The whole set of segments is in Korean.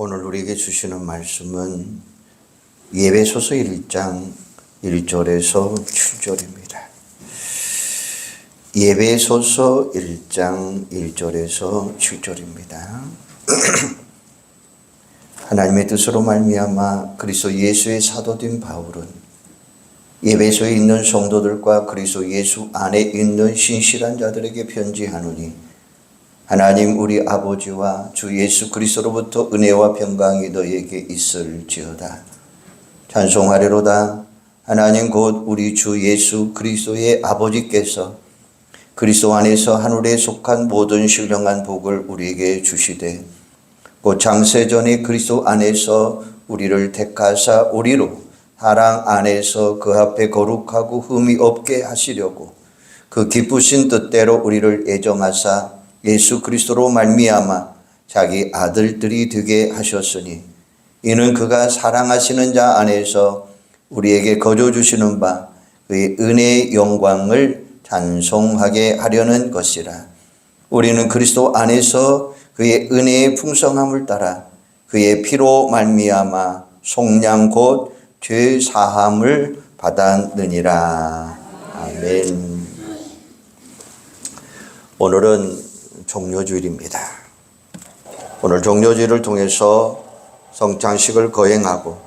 오늘 우리에게 주시는 말씀은 에베소서 1장 1절에서 7절입니다. 에베소서 1장 1절에서 7절입니다. 하나님의 뜻으로 말미암아 그리스도 예수의 사도된 바울은 에베소에 있는 성도들과 그리스도 예수 안에 있는 신실한 자들에게 편지하노니 하나님 우리 아버지와 주 예수 그리스도로부터 은혜와 평강이 너에게 있을지어다. 찬송하리로다. 하나님 곧 우리 주 예수 그리스도의 아버지께서 그리스도 안에서 하늘에 속한 모든 신령한 복을 우리에게 주시되 곧 창세전에 그리스도 안에서 우리를 택하사 우리로 사랑 안에서 그 앞에 거룩하고 흠이 없게 하시려고 그 기쁘신 뜻대로 우리를 애정하사 예수 그리스도로 말미암아 자기 아들들이 되게 하셨으니 이는 그가 사랑하시는 자 안에서 우리에게 거저 주시는 바 그의 은혜의 영광을 찬송하게 하려는 것이라. 우리는 그리스도 안에서 그의 은혜의 풍성함을 따라 그의 피로 말미암아 속량 곧 죄 사함을 받았느니라. 아멘. 오늘은 종료주일입니다. 오늘 종료주일을 통해서 성찬식을 거행하고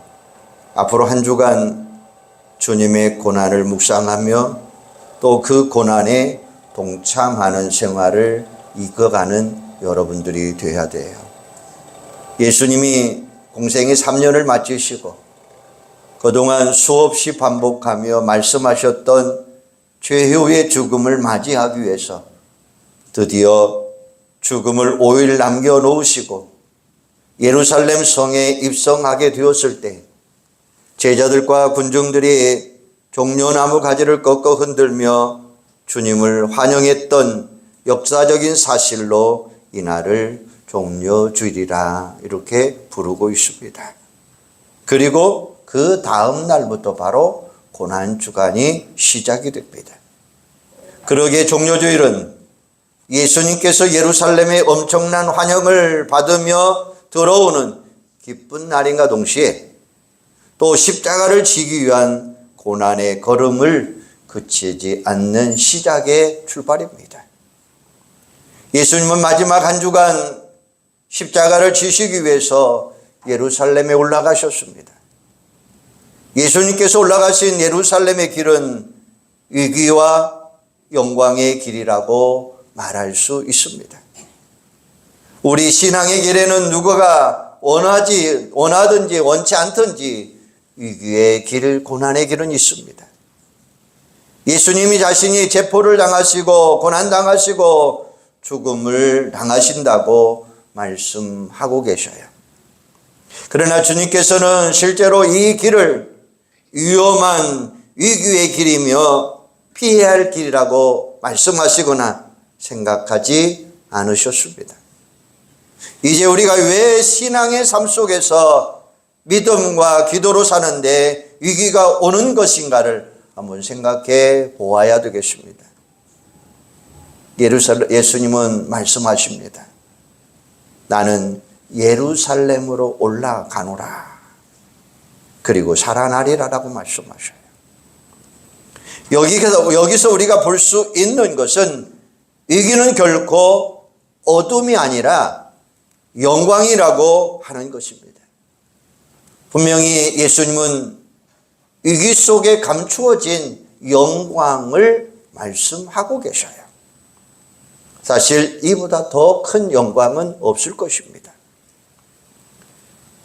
앞으로 한 주간 주님의 고난을 묵상하며 또 그 고난에 동참하는 생활을 이끌어가는 여러분들이 되어야 돼요. 예수님이 공생의 3년을 마치시고 그동안 수없이 반복하며 말씀하셨던 최후의 죽음을 맞이하기 위해서 드디어 죽음을 5일 남겨놓으시고 예루살렘 성에 입성하게 되었을 때 제자들과 군중들이 종려나무 가지를 꺾어 흔들며 주님을 환영했던 역사적인 사실로 이날을 종려주일이라 이렇게 부르고 있습니다. 그리고 그 다음 날부터 바로 고난주간이 시작이 됩니다. 그러기에 종려주일은 예수님께서 예루살렘의 엄청난 환영을 받으며 들어오는 기쁜 날인가 동시에 또 십자가를 지기 위한 고난의 걸음을 그치지 않는 시작의 출발입니다. 예수님은 마지막 한 주간 십자가를 지시기 위해서 예루살렘에 올라가셨습니다. 예수님께서 올라가신 예루살렘의 길은 위기와 영광의 길이라고 말할 수 있습니다. 우리 신앙의 길에는 누구가 원하든지 원치 않든지 위기의 길, 고난의 길은 있습니다. 예수님이 자신이 체포를 당하시고 고난당하시고 죽음을 당하신다고 말씀하고 계셔요. 그러나 주님께서는 실제로 이 길을 위험한 위기의 길이며 피해야 할 길이라고 말씀하시거나 생각하지 않으셨습니다. 이제 우리가 왜 신앙의 삶 속에서 믿음과 기도로 사는데 위기가 오는 것인가를 한번 생각해 보아야 되겠습니다. 예수님은 말씀하십니다. 나는 예루살렘으로 올라가노라. 그리고 살아나리라라고 말씀하셔요. 여기서 우리가 볼 수 있는 것은 위기는 결코 어둠이 아니라 영광이라고 하는 것입니다. 분명히 예수님은 위기 속에 감추어진 영광을 말씀하고 계셔요. 사실 이보다 더 큰 영광은 없을 것입니다.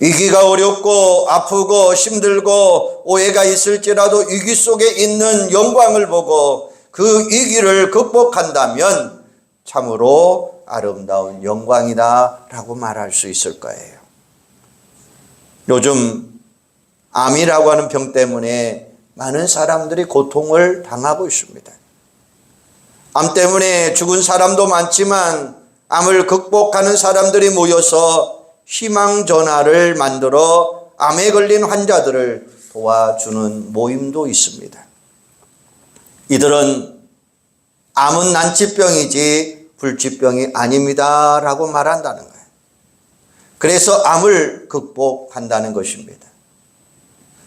위기가 어렵고 아프고 힘들고 오해가 있을지라도 위기 속에 있는 영광을 보고 그 위기를 극복한다면 참으로 아름다운 영광이다라고 말할 수 있을 거예요. 요즘 암이라고 하는 병 때문에 많은 사람들이 고통을 당하고 있습니다. 암 때문에 죽은 사람도 많지만 암을 극복하는 사람들이 모여서 희망 전화를 만들어 암에 걸린 환자들을 도와주는 모임도 있습니다. 이들은 암은 난치병이지 불치병이 아닙니다라고 말한다는 거예요. 그래서 암을 극복한다는 것입니다.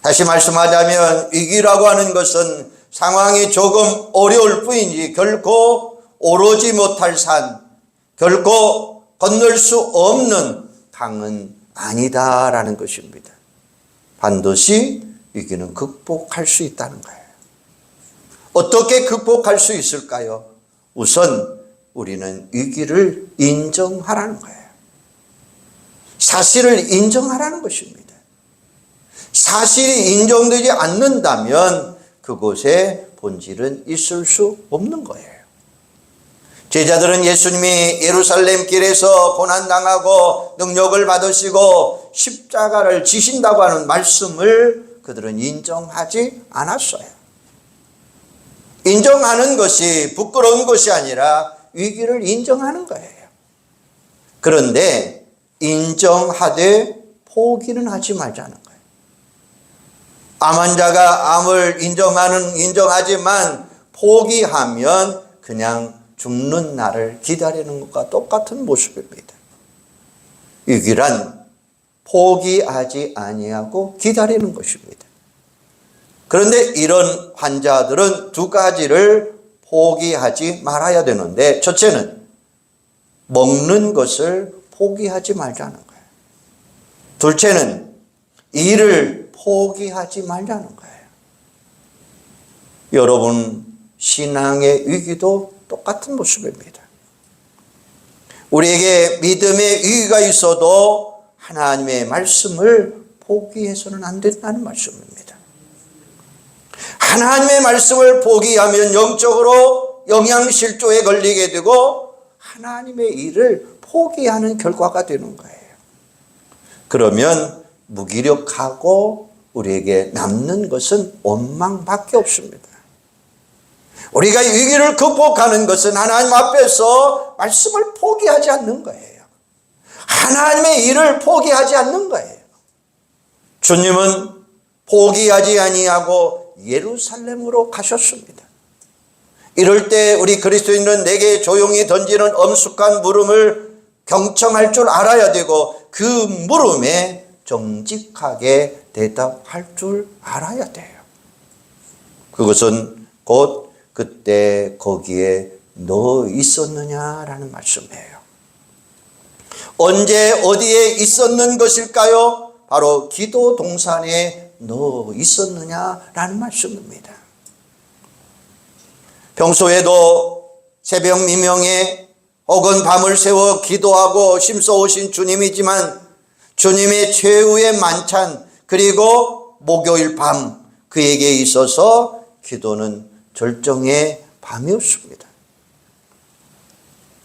다시 말씀하자면 위기라고 하는 것은 상황이 조금 어려울 뿐이지 결코 오르지 못할 산, 결코 건널 수 없는 강은 아니다라는 것입니다. 반드시 위기는 극복할 수 있다는 거예요. 어떻게 극복할 수 있을까요? 우선 우리는 위기를 인정하라는 거예요. 사실을 인정하라는 것입니다. 사실이 인정되지 않는다면 그곳에 본질은 있을 수 없는 거예요. 제자들은 예수님이 예루살렘 길에서 고난당하고 능력을 받으시고 십자가를 지신다고 하는 말씀을 그들은 인정하지 않았어요. 인정하는 것이 부끄러운 것이 아니라 위기를 인정하는 거예요. 그런데 인정하되 포기는 하지 말자는 거예요. 암 환자가 암을 인정하지만 포기하면 그냥 죽는 날을 기다리는 것과 똑같은 모습입니다. 위기란 포기하지 아니하고 기다리는 것입니다. 그런데 이런 환자들은 두 가지를 포기하지 말아야 되는데, 첫째는 먹는 것을 포기하지 말자는 거예요. 둘째는 일을 포기하지 말자는 거예요. 여러분, 신앙의 위기도 똑같은 모습입니다. 우리에게 믿음의 위기가 있어도 하나님의 말씀을 포기해서는 안 된다는 말씀입니다. 하나님의 말씀을 포기하면 영적으로 영양실조에 걸리게 되고 하나님의 일을 포기하는 결과가 되는 거예요. 그러면 무기력하고 우리에게 남는 것은 원망밖에 없습니다. 우리가 위기를 극복하는 것은 하나님 앞에서 말씀을 포기하지 않는 거예요. 하나님의 일을 포기하지 않는 거예요. 주님은 포기하지 아니하고 예루살렘으로 가셨습니다. 이럴 때 우리 그리스도인은 내게 조용히 던지는 엄숙한 물음을 경청할 줄 알아야 되고 그 물음에 정직하게 대답할 줄 알아야 돼요. 그것은 곧 그때 거기에 너 있었느냐라는 말씀이에요. 언제 어디에 있었는 것일까요? 바로 기도 동산에 너 있었느냐라는 말씀입니다. 평소에도 새벽 미명에 혹은 밤을 새워 기도하고 심써오신 주님이지만 주님의 최후의 만찬 그리고 목요일 밤 그에게 있어서 기도는 절정의 밤이었습니다.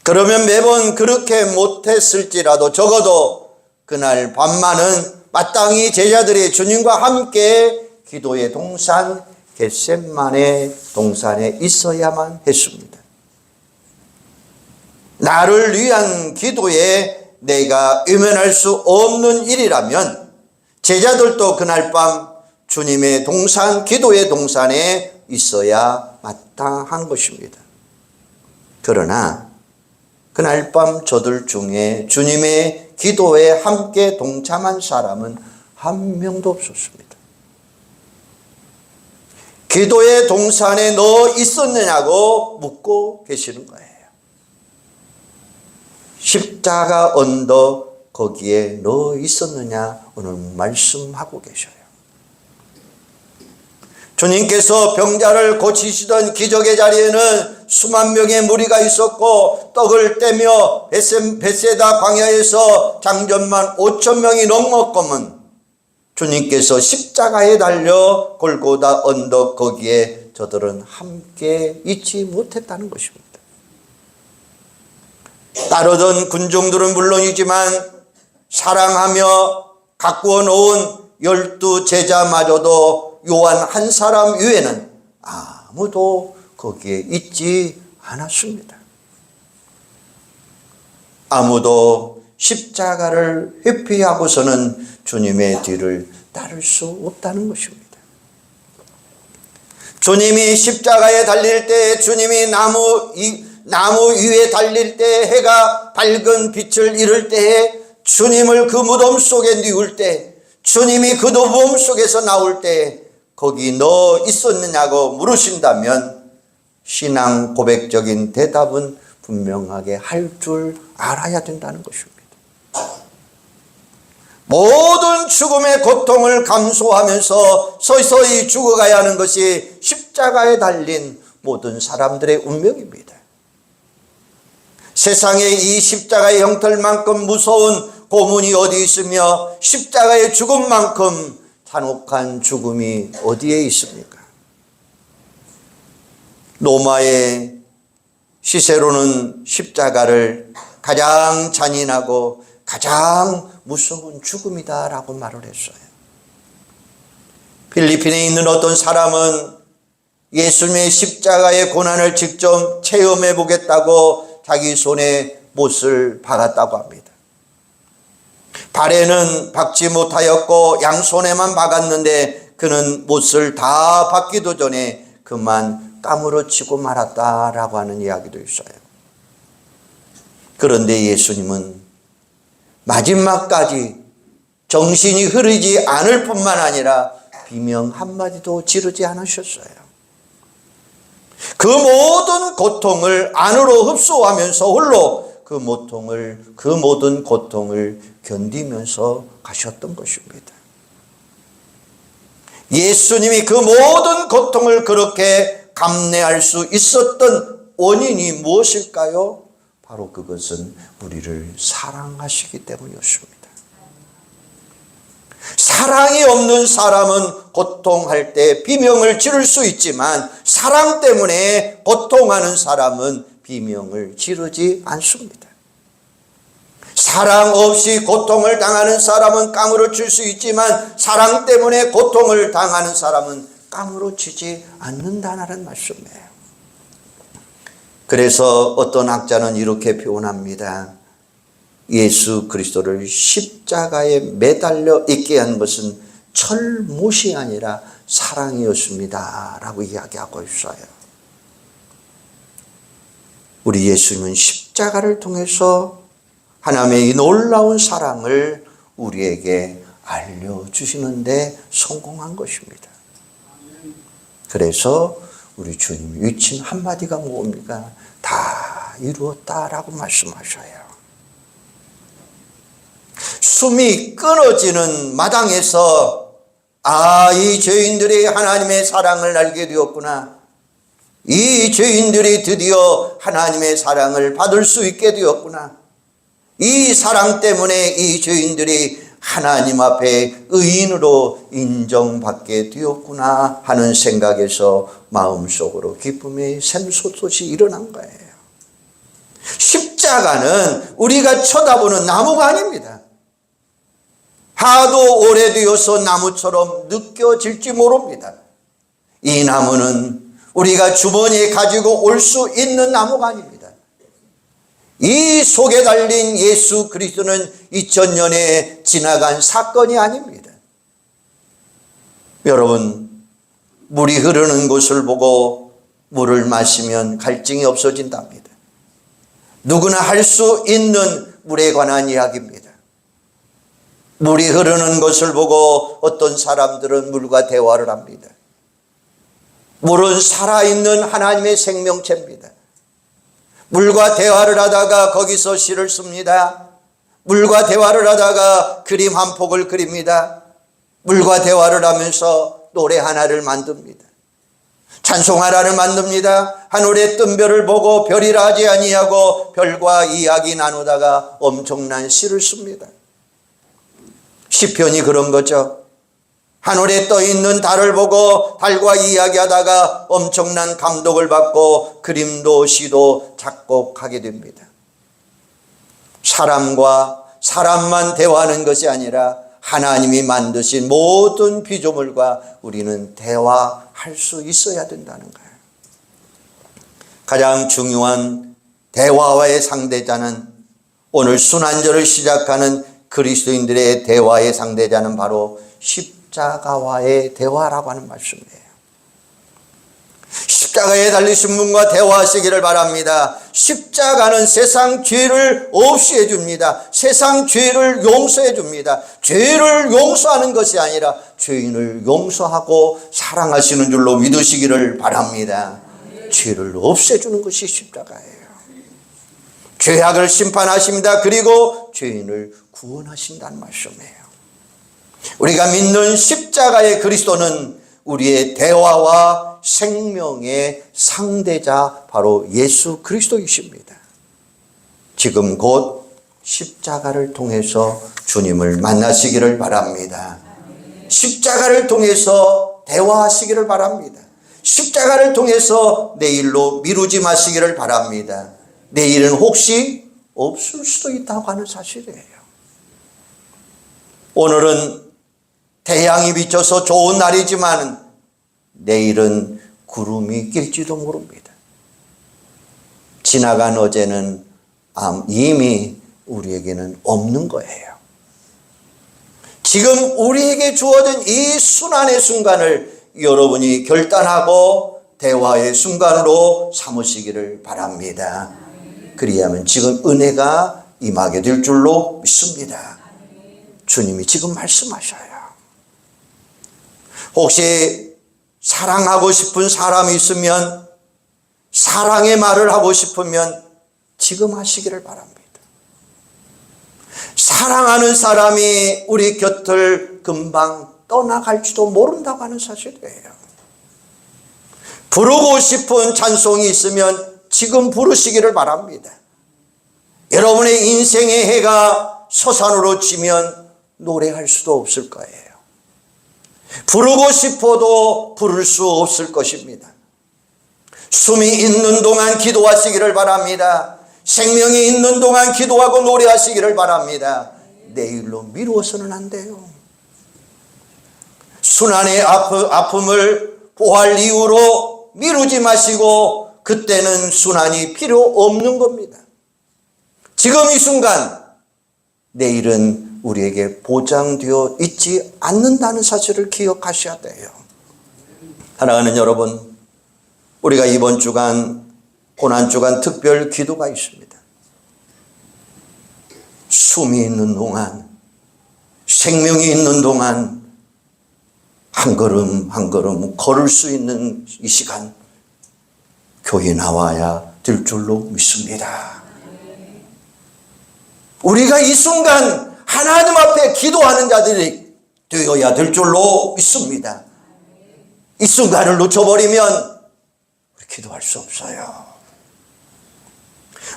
그러면 매번 그렇게 못했을지라도 적어도 그날 밤만은 마땅히 제자들이 주님과 함께 기도의 동산 겟세마네 동산에 있어야만 했습니다. 나를 위한 기도에 내가 외면할 수 없는 일이라면 제자들도 그날 밤 주님의 동산, 기도의 동산에 있어야 마땅한 것입니다. 그러나 그날 밤 저들 중에 주님의 기도에 함께 동참한 사람은 한 명도 없었습니다. 기도의 동산에 너 있었느냐고 묻고 계시는 거예요. 십자가 언덕 거기에 너 있었느냐 오늘 말씀하고 계셔요. 주님께서 병자를 고치시던 기적의 자리에는 수만 명의 무리가 있었고 떡을 떼며 벳세다 광야에서 장전만 5천 명이 넘었건만 주님께서 십자가에 달려 골고다 언덕 거기에 저들은 함께 있지 못했다는 것입니다. 따르던 군중들은 물론이지만 사랑하며 가꾸어 놓은 12 제자마저도 요한 한 사람 외에는 아무도 거기에 있지 않았습니다. 아무도 십자가를 회피하고서는 주님의 뒤를 따를 수 없다는 것입니다. 주님이 십자가에 달릴 때, 주님이 나무 위에 달릴 때, 해가 밝은 빛을 잃을 때에 주님을 그 무덤 속에 뉘울 때, 주님이 그 무덤 속에서 나올 때 거기 너 있었느냐고 물으신다면 신앙 고백적인 대답은 분명하게 할 줄 알아야 된다는 것입니다. 모든 죽음의 고통을 감수하면서 서서히 죽어가야 하는 것이 십자가에 달린 모든 사람들의 운명입니다. 세상에 이 십자가의 형틀만큼 무서운 고문이 어디 있으며 십자가의 죽음만큼 잔혹한 죽음이 어디에 있습니까? 로마의 시세로는 십자가를 가장 잔인하고 가장 무서운 죽음이다라고 말을 했어요. 필리핀에 있는 어떤 사람은 예수님의 십자가의 고난을 직접 체험해 보겠다고 자기 손에 못을 박았다고 합니다. 발에는 박지 못하였고 양손에만 박았는데 그는 못을 다 박기도 전에 그만 까무러치고 말았다라고 하는 이야기도 있어요. 그런데 예수님은 마지막까지 정신이 흐르지 않을 뿐만 아니라 비명 한마디도 지르지 않으셨어요. 그 모든 고통을 안으로 흡수하면서 홀로 그 모든 고통을 견디면서 가셨던 것입니다. 예수님이 그 모든 고통을 그렇게 감내할 수 있었던 원인이 무엇일까요? 바로 그것은 우리를 사랑하시기 때문이었습니다. 사랑이 없는 사람은 고통할 때 비명을 지를 수 있지만 사랑 때문에 고통하는 사람은 비명을 지르지 않습니다. 사랑 없이 고통을 당하는 사람은 까무러칠 수 있지만 사랑 때문에 고통을 당하는 사람은 까무러치지 않는다는 말씀이에요. 그래서 어떤 학자는 이렇게 표현합니다. 예수 그리스도를 십자가에 매달려 있게 한 것은 철못이 아니라 사랑이었습니다 라고 이야기하고 있어요. 우리 예수님은 십자가를 통해서 하나님의 이 놀라운 사랑을 우리에게 알려주시는데 성공한 것입니다. 그래서 우리 주님이 외친 한마디가 뭡니까? 다 이루었다라고 말씀하셔요. 숨이 끊어지는 마당에서 이 죄인들이 하나님의 사랑을 알게 되었구나. 이 죄인들이 드디어 하나님의 사랑을 받을 수 있게 되었구나. 이 사랑 때문에 이 죄인들이 하나님 앞에 의인으로 인정받게 되었구나 하는 생각에서 마음속으로 기쁨의 샘솟듯이 일어난 거예요. 십자가는 우리가 쳐다보는 나무가 아닙니다. 하도 오래되어서 나무처럼 느껴질지 모릅니다. 이 나무는 우리가 주머니에 가지고 올 수 있는 나무가 아닙니다. 이 속에 달린 예수 그리스도는 2000년에 지나간 사건이 아닙니다. 여러분, 물이 흐르는 곳을 보고 물을 마시면 갈증이 없어진답니다. 누구나 할 수 있는 물에 관한 이야기입니다. 물이 흐르는 것을 보고 어떤 사람들은 물과 대화를 합니다. 물은 살아있는 하나님의 생명체입니다. 물과 대화를 하다가 거기서 시를 씁니다. 물과 대화를 하다가 그림 한 폭을 그립니다. 물과 대화를 하면서 노래 하나를 만듭니다. 찬송 하나를 만듭니다. 하늘의 뜬 별을 보고 별이라 하지 아니하고 별과 이야기 나누다가 엄청난 시를 씁니다. 시편이 그런 거죠. 하늘에 떠 있는 달을 보고 달과 이야기하다가 엄청난 감동을 받고 그림도 시도 작곡하게 됩니다. 사람과 사람만 대화하는 것이 아니라 하나님이 만드신 모든 피조물과 우리는 대화할 수 있어야 된다는 거예요. 가장 중요한 대화와의 상대자는 오늘 순환절을 시작하는 그리스도인들의 대화의 상대자는 바로 십자가와의 대화라고 하는 말씀이에요. 십자가에 달리신 분과 대화하시기를 바랍니다. 십자가는 세상 죄를 없이 해줍니다. 세상 죄를 용서해 줍니다. 죄를 용서하는 것이 아니라 죄인을 용서하고 사랑하시는 줄로 믿으시기를 바랍니다. 죄를 없애주는 것이 십자가예요. 죄악을 심판하십니다. 그리고 죄인을 구원하신다는 말씀이에요. 우리가 믿는 십자가의 그리스도는 우리의 대화와 생명의 상대자 바로 예수 그리스도이십니다. 지금 곧 십자가를 통해서 주님을 만나시기를 바랍니다. 십자가를 통해서 대화하시기를 바랍니다. 십자가를 통해서 내일로 미루지 마시기를 바랍니다. 내일은 혹시 없을 수도 있다고 하는 사실이에요. 오늘은 태양이 비쳐서 좋은 날이지만 내일은 구름이 낄지도 모릅니다. 지나간 어제는 이미 우리에게는 없는 거예요. 지금 우리에게 주어진 이 순환의 순간을 여러분이 결단하고 대화의 순간으로 삼으시기를 바랍니다. 그리하면 지금 은혜가 임하게 될 줄로 믿습니다. 주님이 지금 말씀하셔요. 혹시 사랑하고 싶은 사람이 있으면, 사랑의 말을 하고 싶으면 지금 하시기를 바랍니다. 사랑하는 사람이 우리 곁을 금방 떠나갈지도 모른다고 하는 사실이에요. 부르고 싶은 찬송이 있으면 지금 부르시기를 바랍니다. 여러분의 인생의 해가 서산으로 지면 노래할 수도 없을 거예요. 부르고 싶어도 부를 수 없을 것입니다. 숨이 있는 동안 기도하시기를 바랍니다. 생명이 있는 동안 기도하고 노래하시기를 바랍니다. 내일로 미루어서는 안 돼요. 순환의 아픔을 보할 이유로 미루지 마시고 그때는 순환이 필요 없는 겁니다. 지금 이 순간 내일은 우리에게 보장되어 있지 않는다는 사실을 기억하셔야 돼요. 사랑하는 여러분, 우리가 이번 주간 고난주간 특별 기도가 있습니다. 숨이 있는 동안, 생명이 있는 동안 한 걸음 한 걸음 걸을 수 있는 이 시간 교회 나와야 될 줄로 믿습니다. 우리가 이 순간 하나님 앞에 기도하는 자들이 되어야 될 줄로 믿습니다. 이 순간을 놓쳐버리면 우리 기도할 수 없어요.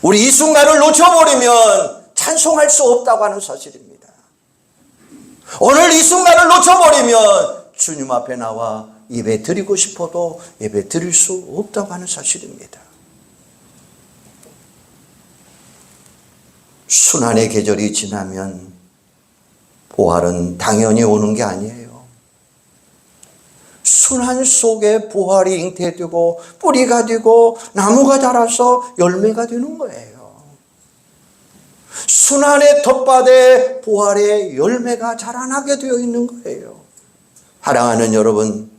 우리 이 순간을 놓쳐버리면 찬송할 수 없다고 하는 사실입니다. 오늘 이 순간을 놓쳐버리면 주님 앞에 나와 예배 드리고 싶어도 예배 드릴 수 없다고 하는 사실입니다. 순환의 계절이 지나면 부활은 당연히 오는 게 아니에요. 순환 속에 부활이 잉태되고 뿌리가 되고 나무가 자라서 열매가 되는 거예요. 순환의 텃밭에 부활의 열매가 자라나게 되어 있는 거예요. 사랑하는 여러분,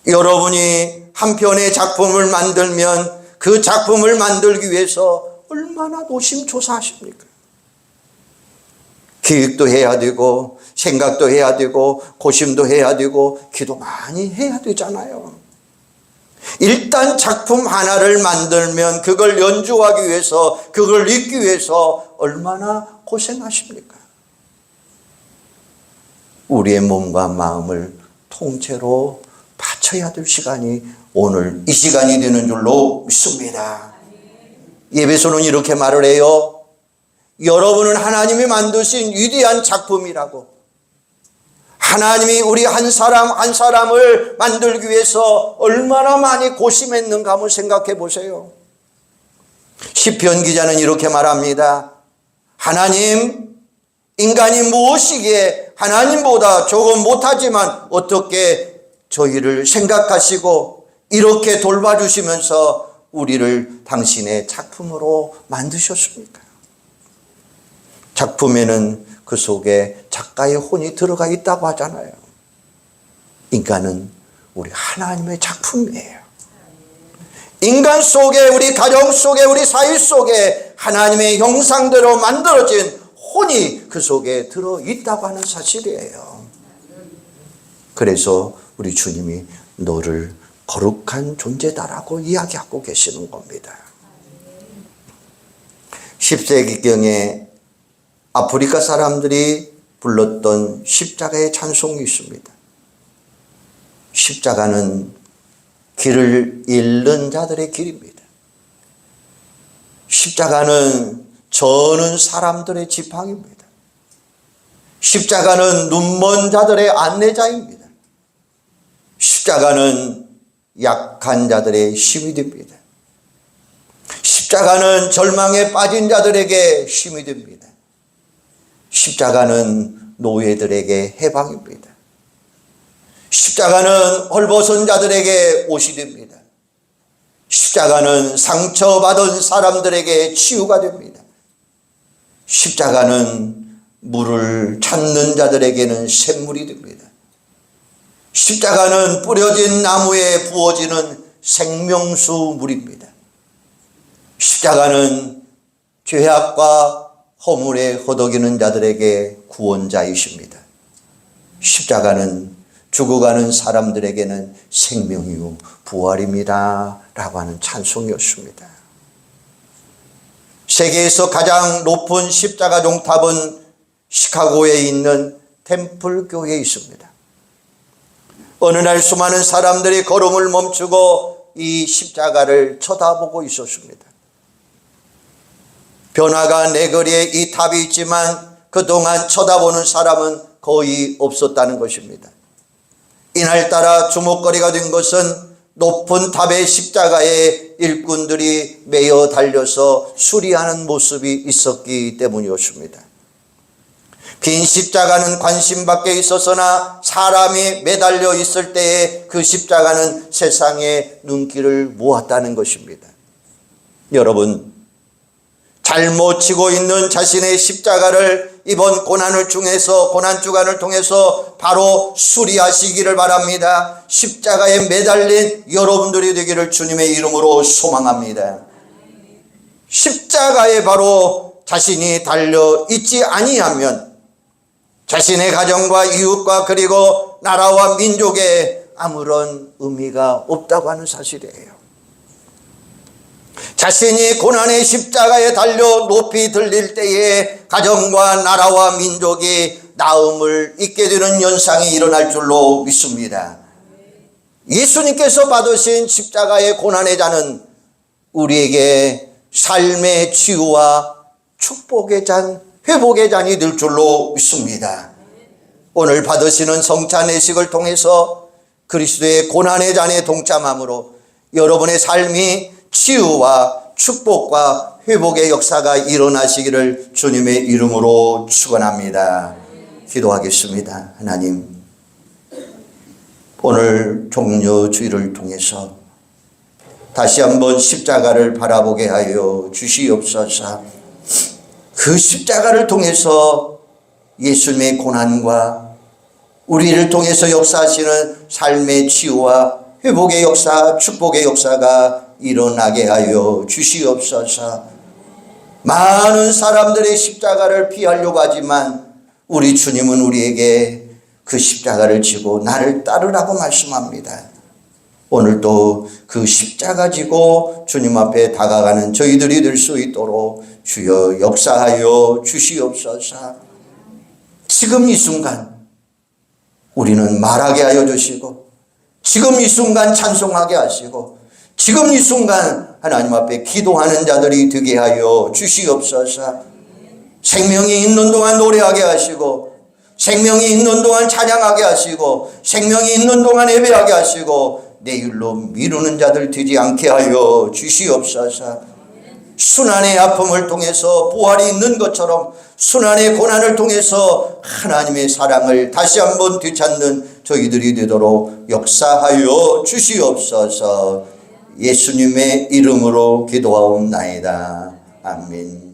여러분이 한 편의 작품을 만들면 그 작품을 만들기 위해서 얼마나 노심초사하십니까? 기획도 해야 되고 생각도 해야 되고 고심도 해야 되고 기도 많이 해야 되잖아요. 일단 작품 하나를 만들면 그걸 연주하기 위해서, 그걸 읽기 위해서 얼마나 고생하십니까? 우리의 몸과 마음을 통째로 바쳐야 될 시간이 오늘 이 시간이 되는 줄로 믿습니다. 예배소는 이렇게 말을 해요. 여러분은 하나님이 만드신 위대한 작품이라고. 하나님이 우리 한 사람 한 사람을 만들기 위해서 얼마나 많이 고심했는가 한번 생각해 보세요. 시편 기자는 이렇게 말합니다. 하나님, 인간이 무엇이기에 하나님보다 조금 못하지만 어떻게 저희를 생각하시고 이렇게 돌봐주시면서 우리를 당신의 작품으로 만드셨습니까? 작품에는 그 속에 작가의 혼이 들어가 있다고 하잖아요. 인간은 우리 하나님의 작품이에요. 인간 속에, 우리 가정 속에, 우리 사회 속에 하나님의 형상대로 만들어진 혼이 그 속에 들어있다고 하는 사실이에요. 그래서 우리 주님이 너를 거룩한 존재다라고 이야기하고 계시는 겁니다. 10세기경에 아프리카 사람들이 불렀던 십자가의 찬송이 있습니다. 십자가는 길을 잃는 자들의 길입니다. 십자가는 저는 사람들의 지팡이입니다. 십자가는 눈먼 자들의 안내자입니다. 십자가는 약한 자들의 힘이 됩니다. 십자가는 절망에 빠진 자들에게 힘이 됩니다. 십자가는 노예들에게 해방입니다. 십자가는 헐벗은 자들에게 옷이 됩니다. 십자가는 상처받은 사람들에게 치유가 됩니다. 십자가는 물을 찾는 자들에게는 샘물이 됩니다. 십자가는 뿌려진 나무에 부어지는 생명수 물입니다. 십자가는 죄악과 허물에 허덕이는 자들에게 구원자이십니다. 십자가는 죽어가는 사람들에게는 생명이요 부활입니다 라고 하는 찬송이었습니다. 세계에서 가장 높은 십자가 종탑은 시카고에 있는 템플 교회에 있습니다. 어느 날 수많은 사람들이 걸음을 멈추고 이 십자가를 쳐다보고 있었습니다. 변화가 내거리에 이 탑이 있지만 그동안 쳐다보는 사람은 거의 없었다는 것입니다. 이날따라 주목거리가 된 것은 높은 탑의 십자가에 일꾼들이 매여 달려서 수리하는 모습이 있었기 때문이었습니다. 빈 십자가는 관심 밖에 있었으나 사람이 매달려 있을 때에 그 십자가는 세상의 눈길을 모았다는 것입니다. 여러분, 잘못 지고 있는 자신의 십자가를 이번 고난 주간을 통해서 바로 수리하시기를 바랍니다. 십자가에 매달린 여러분들이 되기를 주님의 이름으로 소망합니다. 십자가에 바로 자신이 달려 있지 아니하면 자신의 가정과 이웃과 그리고 나라와 민족에 아무런 의미가 없다고 하는 사실이에요. 자신이 고난의 십자가에 달려 높이 들릴 때에 가정과 나라와 민족이 나음을 잊게 되는 현상이 일어날 줄로 믿습니다. 예수님께서 받으신 십자가의 고난의 잔은 우리에게 삶의 치유와 축복의 잔, 회복의 잔이 될 줄로 믿습니다. 오늘 받으시는 성찬 내식을 통해서 그리스도의 고난의 잔에 동참함으로 여러분의 삶이 치유와 축복과 회복의 역사가 일어나시기를 주님의 이름으로 축원합니다. 기도하겠습니다. 하나님, 오늘 종려주의를 통해서 다시 한번 십자가를 바라보게 하여 주시옵소서. 그 십자가를 통해서 예수님의 고난과 우리를 통해서 역사하시는 삶의 치유와 회복의 역사, 축복의 역사가 일어나게 하여 주시옵소서. 많은 사람들의 십자가를 피하려고 하지만 우리 주님은 우리에게 그 십자가를 지고 나를 따르라고 말씀합니다. 오늘도 그 십자가 지고 주님 앞에 다가가는 저희들이 될 수 있도록 주여 역사하여 주시옵소서. 지금 이 순간 우리는 말하게 하여 주시고, 지금 이 순간 찬송하게 하시고, 지금 이 순간 하나님 앞에 기도하는 자들이 되게 하여 주시옵소서. 생명이 있는 동안 노래하게 하시고, 생명이 있는 동안 찬양하게 하시고, 생명이 있는 동안 예배하게 하시고, 내일로 미루는 자들 되지 않게 하여 주시옵소서. 순환의 아픔을 통해서 부활이 있는 것처럼 순환의 고난을 통해서 하나님의 사랑을 다시 한번 되찾는 저희들이 되도록 역사하여 주시옵소서. 예수님의 이름으로 기도하옵나이다. 아멘.